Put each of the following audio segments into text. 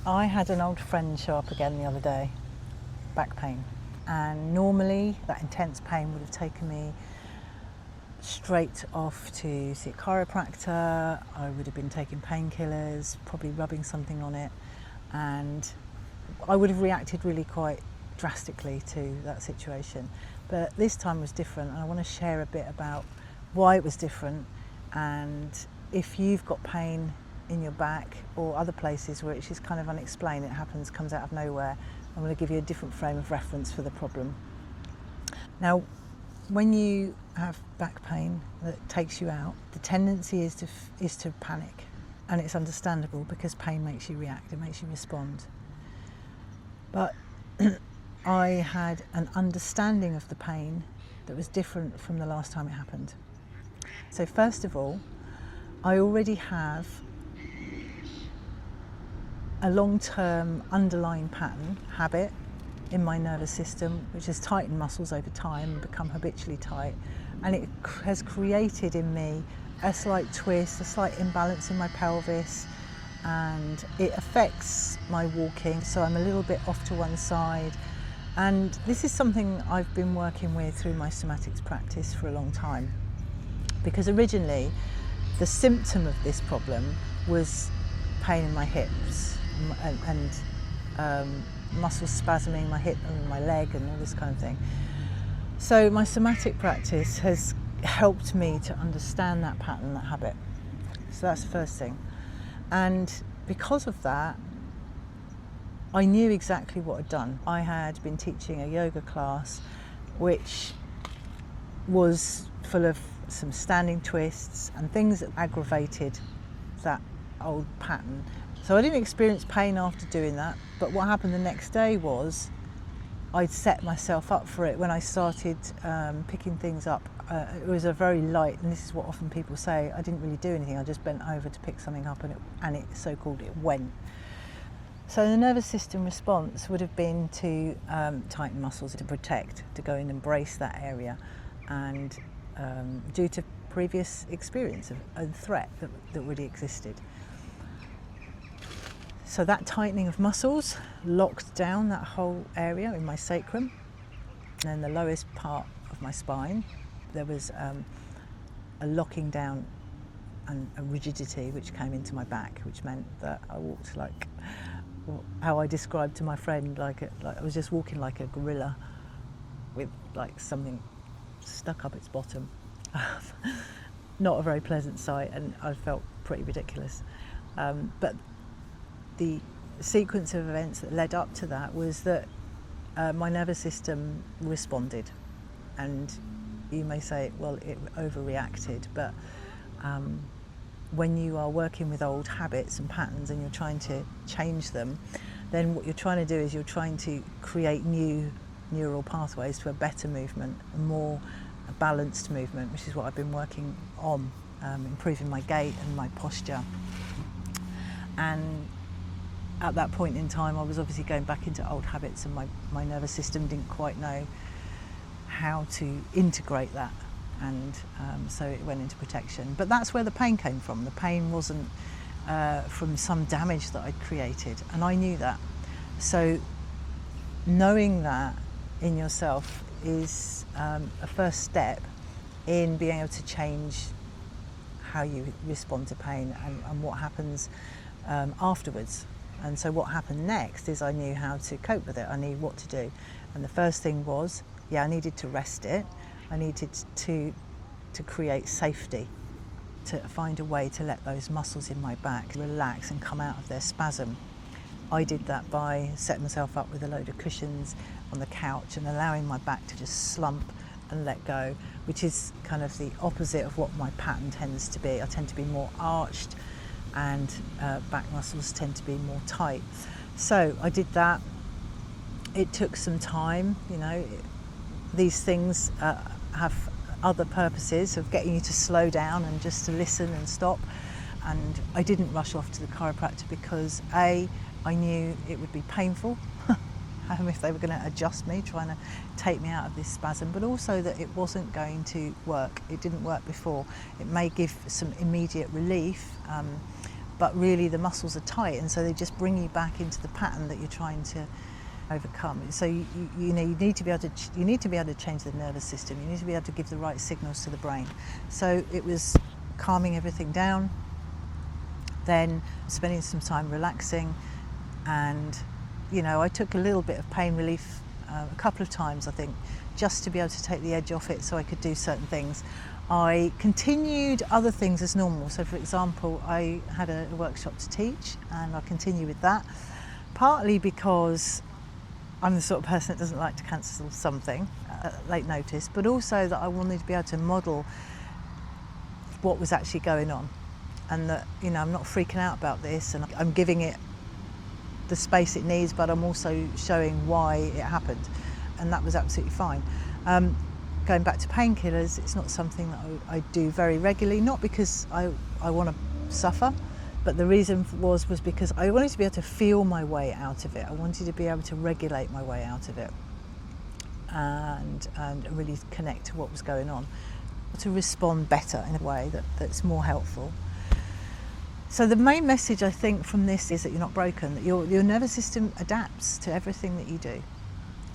I had an old friend show up again the other day, back pain. And normally that intense pain would have taken me straight off to see a chiropractor. I would have been taking painkillers, probably rubbing something on it, and I would have reacted really quite drastically to that situation. But this time was different, and I want to share a bit about why it was different, and if you've got pain in your back or other places where it's just kind of unexplained, it happens, comes out of nowhere, I'm going to give you a different frame of reference for the problem. Now, when you have back pain that takes you out, the tendency is to panic, and it's understandable because pain makes you react, it makes you respond. But I had an understanding of the pain that was different from the last time it happened. So first of all, I already have a long-term underlying pattern, habit, in my nervous system, which has tightened muscles over time and become habitually tight, and it has created in me a slight twist, a slight imbalance in my pelvis, and it affects my walking, so I'm a little bit off to one side. And this is something I've been working with through my somatics practice for a long time, because originally the symptom of this problem was pain in my hips and muscles spasming my hip and my leg and all this kind of thing. So my somatic practice has helped me to understand that pattern, that habit. So that's the first thing. And because of that, I knew exactly what I'd done. I had been teaching a yoga class which was full of some standing twists and things that aggravated that old pattern. So I didn't experience pain after doing that, but what happened the next day was I'd set myself up for it when I started picking things up. It was a very light, and this is what often people say, I didn't really do anything, I just bent over to pick something up and it so-called it went. So the nervous system response would have been to tighten muscles, to protect, to go in and brace that area, and due to previous experience of a threat that already existed. So that tightening of muscles locked down that whole area in my sacrum, and then the lowest part of my spine. There was a locking down and a rigidity which came into my back, which meant that I walked like, how I described to my friend, like I was just walking like a gorilla with like something stuck up its bottom. Not a very pleasant sight, and I felt pretty ridiculous. But the sequence of events that led up to that was that my nervous system responded, and you may say, well, it overreacted, but when you are working with old habits and patterns and you're trying to change them, then what you're trying to do is you're trying to create new neural pathways to a better movement, a more balanced movement, which is what I've been working on, improving my gait and my posture. And at that point in time, I was obviously going back into old habits, and my nervous system didn't quite know how to integrate that, and so it went into protection. But that's where the pain came from. The pain wasn't from some damage that I'd created, and I knew that. So knowing that in yourself is a first step in being able to change how you respond to pain and what happens afterwards. And so what happened next is I knew how to cope with it. I knew what to do. And the first thing was, I needed to rest it. I needed to create safety, to find a way to let those muscles in my back relax and come out of their spasm. I did that by setting myself up with a load of cushions on the couch and allowing my back to just slump and let go, which is kind of the opposite of what my pattern tends to be. I tend to be more arched, and back muscles tend to be more tight. So I did that. It took some time, these things have other purposes of getting you to slow down and just to listen and stop. And I didn't rush off to the chiropractor because I knew it would be painful if they were going to adjust me, trying to take me out of this spasm, but also that it wasn't going to work. It didn't work before. It may give some immediate relief, but really the muscles are tight, and so they just bring you back into the pattern that you're trying to overcome. So you need to be able to change the nervous system. You need to be able to give the right signals to the brain. So it was calming everything down, then spending some time relaxing, and I took a little bit of pain relief a couple of times, I think, just to be able to take the edge off it so I could do certain things. I continued other things as normal. So for example, I had a workshop to teach, and I continue with that, partly because I'm the sort of person that doesn't like to cancel something at late notice, but also that I wanted to be able to model what was actually going on, and that I'm not freaking out about this, and I'm giving it the space it needs, but I'm also showing why it happened, and that was absolutely fine. Going back to painkillers, it's not something that I do very regularly, not because I want to suffer, but the reason was because I wanted to be able to feel my way out of it. I wanted to be able to regulate my way out of it, and really connect to what was going on, to respond better in a way that's more helpful. So the main message, I think, from this is that you're not broken, that your nervous system adapts to everything that you do.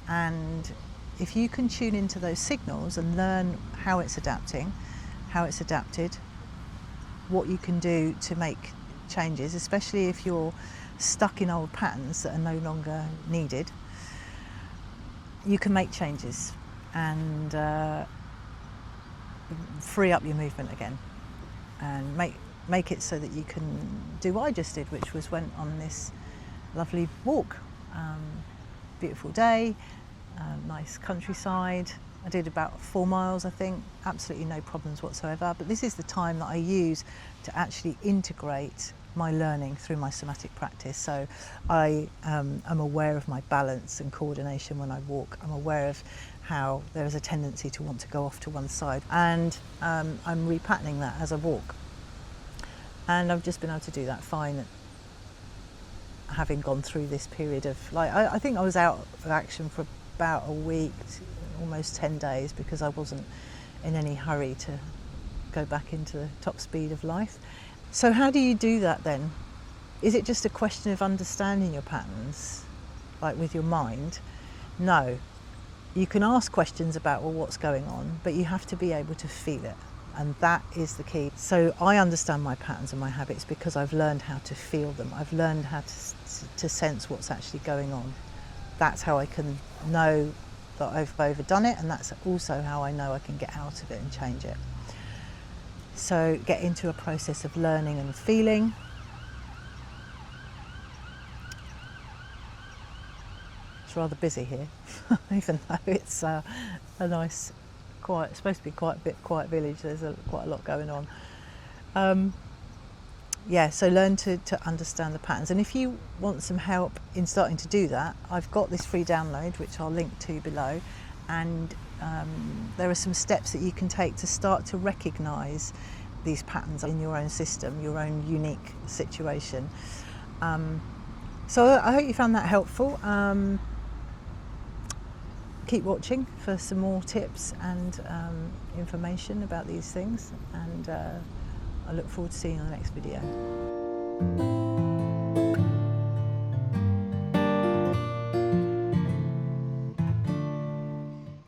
And if you can tune into those signals and learn how it's adapting, how it's adapted, what you can do to make changes, especially if you're stuck in old patterns that are no longer needed, you can make changes and free up your movement again, and make it so that you can do what I just did, which was went on this lovely walk. Beautiful day, nice countryside. I did about 4 miles, I think, absolutely no problems whatsoever. But this is the time that I use to actually integrate my learning through my somatic practice. So I am aware of my balance and coordination when I walk. I'm aware of how there is a tendency to want to go off to one side, and I'm repatterning that as I walk. And I've just been able to do that fine, having gone through this period of, I think I was out of action for about a week, almost 10 days, because I wasn't in any hurry to go back into the top speed of life. So how do you do that then? Is it just a question of understanding your patterns, like with your mind? No. You can ask questions about, well, what's going on, but you have to be able to feel it. And that is the key. So I understand my patterns and my habits because I've learned how to feel them. I've learned how to sense what's actually going on. That's how I can know that I've overdone it, and that's also how I know I can get out of it and change it. So get into a process of learning and feeling. It's rather busy here, even though it's a nice, quiet, supposed to be quite a bit quiet village. There's quite a lot going on. So learn to understand the patterns. And if you want some help in starting to do that, I've got this free download, which I'll link to below. And there are some steps that you can take to start to recognise these patterns in your own system, your own unique situation. So I hope you found that helpful. Keep watching for some more tips and information about these things, and I look forward to seeing you in the next video.